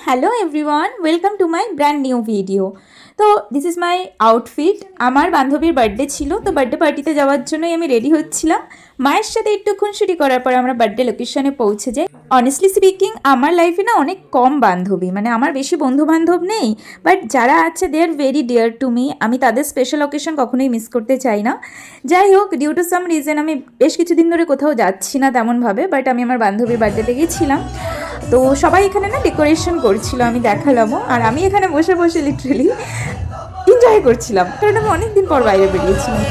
Hello everyone, welcome to my brand new video. তো this is my outfit. আমার বান্ধবীর birthday ছিল, তো বার্থডে পার্টিতে যাওয়ার জন্যই আমি রেডি হচ্ছিলাম। মায়ের সাথে একটু খুনসুটি করার পর আমরা বার্থডে লোকেশনে পৌঁছে যাই। অনেস্টলি স্পিকিং, আমার লাইফে না অনেক কম বান্ধবী, মানে আমার বেশি বন্ধু বান্ধব নেই, বাট যারা আছে they are very dear to me. আমি তাদের স্পেশাল অকেশন কখনোই মিস করতে চাই না। যাই হোক, ডিউ টু সাম রিজন আমি বেশ কিছুদিন ধরে কোথাও যাচ্ছি না তেমনভাবে, বাট আমি আমার বান্ধবীর বার্থডেতে গেছিলাম। তো সবাই এখানে না ডেকোরেশন করছিল, আমি দেখালামও, আর আমি এখানে বসে বসে লিটারেলি এনজয় করছিলাম, কারণ আমি অনেকদিন পর বাইরে বেরিয়েছিলাম।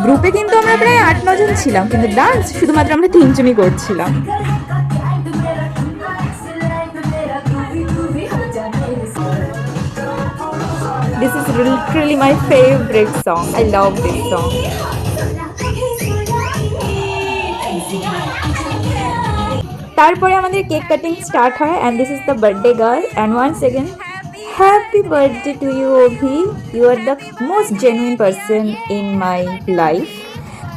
গ্রুপে কিন্তু আমরা প্রায় 8-9 জন ছিলাম, কিন্তু ডান্স শুধুমাত্র আমরা 3 জনই করছিলাম। This is literally my favorite song. I love this song. তারপরে আমাদের কেক কাটিং স্টার্ট হয়, and this is the birthday girl. And once again happy birthday to you Abhi, you are the most genuine person in my life.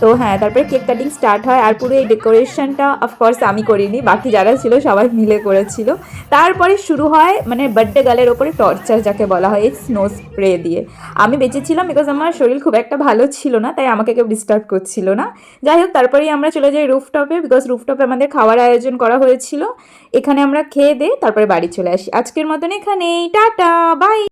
তো হ্যাঁ, তারপরে cake cutting start হয়, আর পুরো এই ডেকোরেশনটা অফকোর্স আমি করিনি, বাকি যারা ছিল সবাই মিলে করেছিল। তারপরে শুরু হয় মানে বার্থডে গার্লের ওপরে টর্চার, যাকে বলা হয়, এই স্নো স্প্রে দিয়ে। আমি বেঁচেছিলাম বিকজ আমার শরীর খুব একটা ভালো ছিল না, তাই আমাকে কেউ ডিস্টার্ব করছিল না। যাই হোক, তারপরেই আমরা চলে যাই রুফটপে, বিকজ রুফটপে আমাদের খাওয়ার আয়োজন করা হয়েছিল। এখানে আমরা খেয়ে দিয়ে তারপরে বাড়ি চলে আসি। আজকের মতন এখানেই, টাটা, বাই।